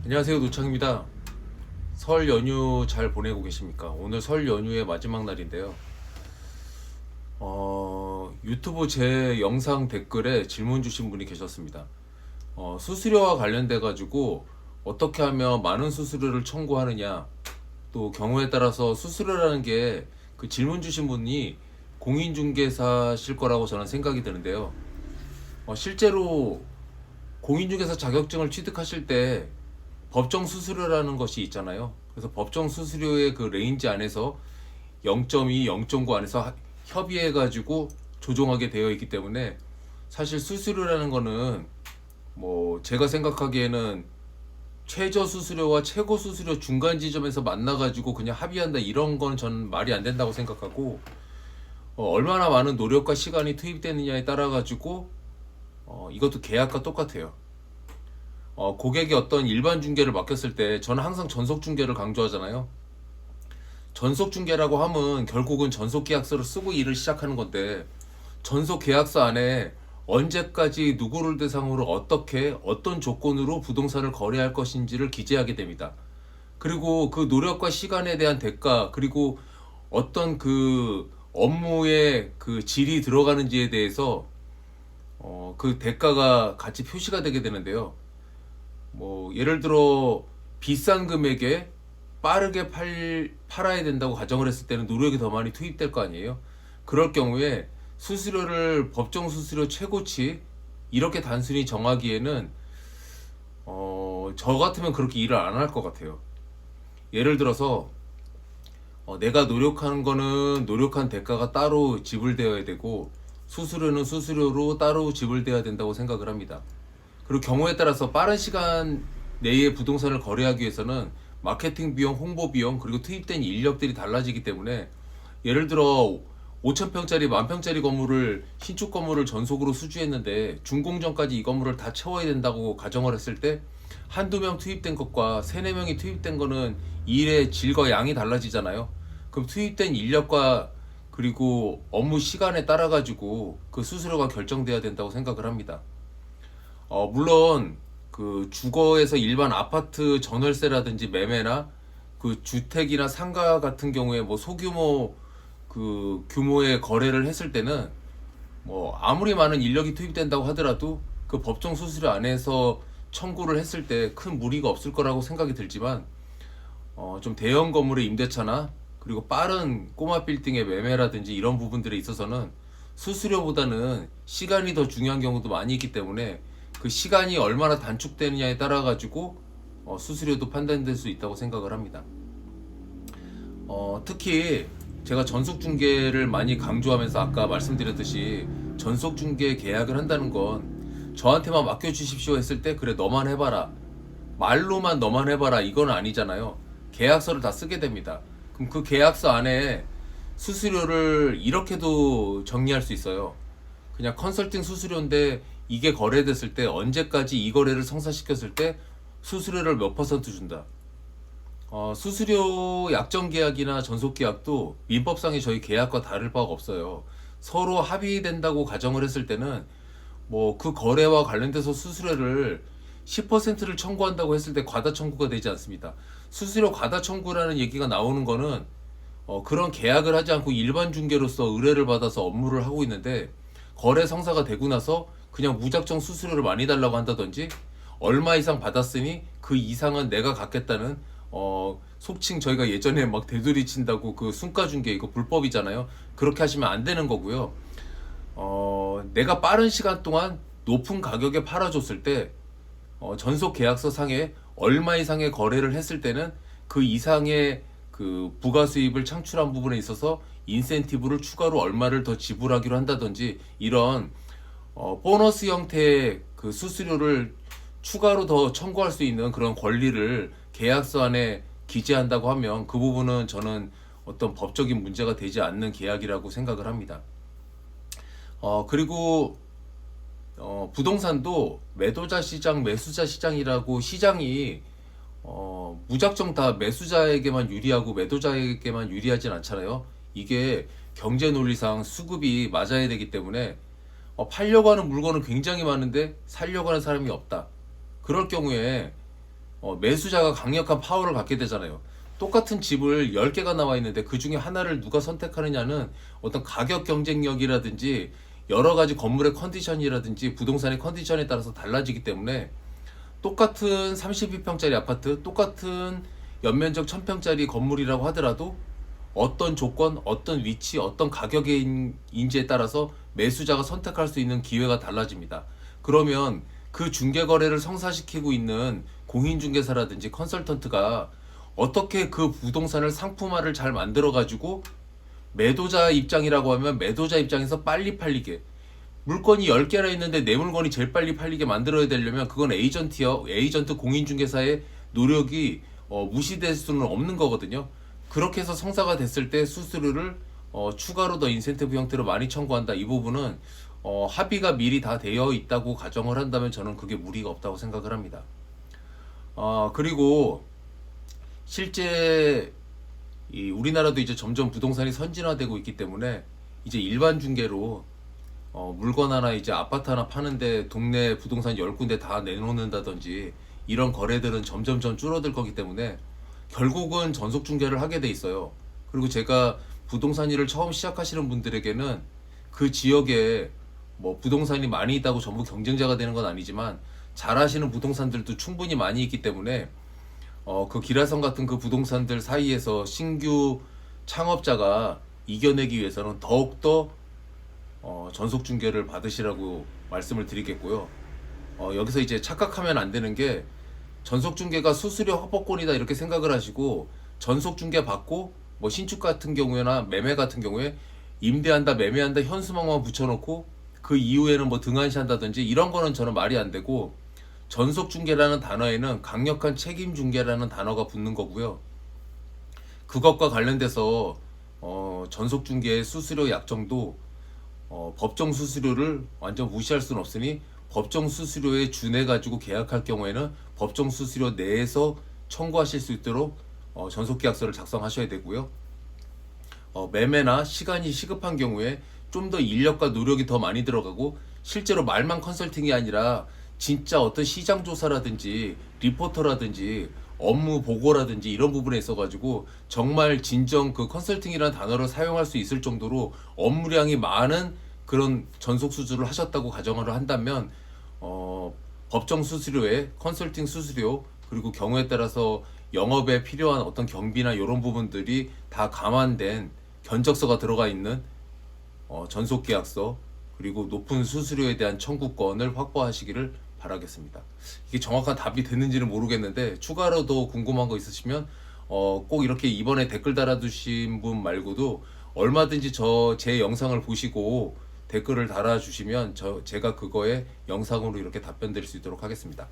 안녕하세요, 노창입니다. 설 연휴 잘 보내고 계십니까? 오늘 설 연휴의 마지막 날인데요. 유튜브 제 영상 댓글에 질문 주신 분이 계셨습니다. 수수료와 관련돼 가지고 어떻게 하면 많은 수수료를 청구하느냐, 또 경우에 따라서 수수료라는 게 그 질문 주신 분이 공인중개사실 거라고 저는 생각이 드는데요. 실제로 공인중개사 자격증을 취득하실 때 법정 수수료라는 것이 있잖아요. 그래서 법정 수수료의 그 레인지 안에서 0.2, 0.9 안에서 협의해가지고 조정하게 되어 있기 때문에 사실 수수료라는 거는 뭐 제가 생각하기에는 최저 수수료와 최고 수수료 중간 지점에서 만나가지고 그냥 합의한다 이런 건 저는 말이 안 된다고 생각하고 얼마나 많은 노력과 시간이 투입되느냐에 따라 가지고 이것도 계약과 똑같아요. 고객이 어떤 일반 중개를 맡겼을 때 저는 항상 전속 중개를 강조하잖아요. 전속 중개라고 하면 결국은 전속 계약서를 쓰고 일을 시작하는 건데 전속 계약서 안에 언제까지 누구를 대상으로 어떻게 어떤 조건으로 부동산을 거래할 것인지를 기재하게 됩니다. 그리고 그 노력과 시간에 대한 대가 그리고 어떤 그 업무의 그 질이 들어가는지에 대해서 그 대가가 같이 표시가 되게 되는데요. 뭐 예를 들어 비싼 금액에 빠르게 팔아야 된다고 가정을 했을 때는 노력이 더 많이 투입될 거 아니에요. 그럴 경우에 수수료를 법정 수수료 최고치 이렇게 단순히 정하기에는 저 같으면 그렇게 일을 안 할 것 같아요. 예를 들어서 내가 노력하는 거는 노력한 대가가 따로 지불되어야 되고 수수료는 수수료로 따로 지불돼야 된다고 생각을 합니다. 그리고 경우에 따라서 빠른 시간 내에 부동산을 거래하기 위해서는 마케팅 비용, 홍보 비용, 그리고 투입된 인력들이 달라지기 때문에 예를 들어 5,000평짜리, 10,000평짜리 건물을 신축 건물을 전속으로 수주했는데 준공전까지 이 건물을 다 채워야 된다고 가정을 했을 때 한두 명 투입된 것과 세네 명이 투입된 거는 일의 질과 양이 달라지잖아요. 그럼 투입된 인력과 그리고 업무 시간에 따라 가지고 그 수수료가 결정돼야 된다고 생각을 합니다. 물론 그 주거에서 일반 아파트 전월세라든지 매매나 그 주택이나 상가 같은 경우에 뭐 소규모 그 규모의 거래를 했을 때는 뭐 아무리 많은 인력이 투입된다고 하더라도 그 법정 수수료 안에서 청구를 했을 때 큰 무리가 없을 거라고 생각이 들지만 좀 대형 건물의 임대차나 그리고 빠른 꼬마 빌딩의 매매라든지 이런 부분들에 있어서는 수수료보다는 시간이 더 중요한 경우도 많이 있기 때문에 그 시간이 얼마나 단축되느냐에 따라 가지고 수수료도 판단될 수 있다고 생각을 합니다. 특히 제가 전속 중개를 많이 강조하면서 아까 말씀드렸듯이 전속 중개 계약을 한다는 건 저한테만 맡겨주십시오 했을 때 그래 너만 해봐라 말로만 너만 해봐라 이건 아니잖아요. 계약서를 다 쓰게 됩니다. 그럼 그 계약서 안에 수수료를 이렇게도 정리할 수 있어요. 그냥 컨설팅 수수료인데 이게 거래됐을 때 언제까지 이 거래를 성사시켰을 때 수수료를 몇 퍼센트 준다. 수수료 약정 계약이나 전속 계약도 민법상의 저희 계약과 다를 바가 없어요. 서로 합의된다고 가정을 했을 때는 뭐 그 거래와 관련돼서 수수료를 10%를 청구한다고 했을 때 과다 청구가 되지 않습니다. 수수료 과다 청구라는 얘기가 나오는 거는 그런 계약을 하지 않고 일반 중개로서 의뢰를 받아서 업무를 하고 있는데 거래 성사가 되고 나서 그냥 무작정 수수료를 많이 달라고 한다든지 얼마 이상 받았으니 그 이상은 내가 갖겠다는 속칭 저희가 예전에 막 대두리 친다고 그 순가 중개 이거 불법이잖아요. 그렇게 하시면 안 되는 거고요. 내가 빠른 시간 동안 높은 가격에 팔아줬을 때 전속 계약서 상에 얼마 이상의 거래를 했을 때는 그 이상의 그 부가 수입을 창출한 부분에 있어서 인센티브를 추가로 얼마를 더 지불하기로 한다든지 이런 보너스 형태의 그 수수료를 추가로 더 청구할 수 있는 그런 권리를 계약서 안에 기재한다고 하면 그 부분은 저는 어떤 법적인 문제가 되지 않는 계약이라고 생각을 합니다. 그리고 부동산도 매도자 시장, 매수자 시장이라고 시장이 무작정 다 매수자에게만 유리하고 매도자에게만 유리하진 않잖아요. 이게 경제 논리상 수급이 맞아야 되기 때문에 팔려고 하는 물건은 굉장히 많은데 살려고 하는 사람이 없다. 그럴 경우에 매수자가 강력한 파워를 갖게 되잖아요. 똑같은 집을 10개가 나와 있는데 그 중에 하나를 누가 선택하느냐는 어떤 가격 경쟁력이라든지 여러 가지 건물의 컨디션이라든지 부동산의 컨디션에 따라서 달라지기 때문에 똑같은 32평짜리 아파트, 똑같은 연면적 1000평짜리 건물이라고 하더라도 어떤 조건, 어떤 위치, 어떤 가격인지에 따라서 매수자가 선택할 수 있는 기회가 달라집니다. 그러면 그 중개거래를 성사시키고 있는 공인중개사라든지 컨설턴트가 어떻게 그 부동산을 상품화를 잘 만들어가지고 매도자 입장이라고 하면 매도자 입장에서 빨리 팔리게, 물건이 10개나 있는데 내 물건이 제일 빨리 팔리게 만들어야 되려면 그건 에이전트 공인중개사의 노력이 무시될 수는 없는 거거든요. 그렇게 해서 성사가 됐을 때 수수료를 추가로 더 인센티브 형태로 많이 청구한다. 이 부분은 합의가 미리 다 되어 있다고 가정을 한다면 저는 그게 무리가 없다고 생각을 합니다. 그리고 실제 우리나라도 이제 점점 부동산이 선진화되고 있기 때문에 이제 일반 중개로 물건 하나, 이제 아파트 하나 파는데 동네 부동산 10군데 다 내놓는다든지 이런 거래들은 점점점 줄어들 거기 때문에 결국은 전속 중개를 하게 돼 있어요. 그리고 제가 부동산 일을 처음 시작하시는 분들에게는 그 지역에 뭐 부동산이 많이 있다고 전부 경쟁자가 되는 건 아니지만 잘하시는 부동산들도 충분히 많이 있기 때문에 그 기라성 같은 그 부동산들 사이에서 신규 창업자가 이겨내기 위해서는 더욱더 전속 중개를 받으시라고 말씀을 드리겠고요. 여기서 이제 착각하면 안 되는 게 전속 중개가 수수료 확보권이다 이렇게 생각을 하시고 전속 중개 받고 뭐 신축 같은 경우에나 매매 같은 경우에 임대한다, 매매한다 현수막만 붙여놓고 그 이후에는 뭐 등한시한다든지 이런 거는 저는 말이 안 되고, 전속 중개라는 단어에는 강력한 책임 중개라는 단어가 붙는 거고요. 그것과 관련돼서 전속 중개의 수수료 약정도 법정 수수료를 완전 무시할 수는 없으니 법정 수수료에 준해 가지고 계약할 경우에는 법정 수수료 내에서 청구하실 수 있도록 전속 계약서를 작성하셔야 되고요. 매매나 시간이 시급한 경우에 좀 더 인력과 노력이 더 많이 들어가고 실제로 말만 컨설팅이 아니라 진짜 어떤 시장 조사라든지 리포터라든지 업무 보고라든지 이런 부분에 있어가지고 정말 진정 그 컨설팅이라는 단어를 사용할 수 있을 정도로 업무량이 많은 그런 전속 수주를 하셨다고 가정을 한다면 법정 수수료에 컨설팅 수수료, 그리고 경우에 따라서 영업에 필요한 어떤 경비나 이런 부분들이 다 감안된 견적서가 들어가 있는 전속 계약서, 그리고 높은 수수료에 대한 청구권을 확보하시기를 바라겠습니다. 이게 정확한 답이 됐는지는 모르겠는데 추가로 더 궁금한 거 있으시면 꼭 이렇게 이번에 댓글 달아주신 분 말고도 얼마든지 제 영상을 보시고 댓글을 달아주시면 제가 그거에 영상으로 이렇게 답변 드릴 수 있도록 하겠습니다.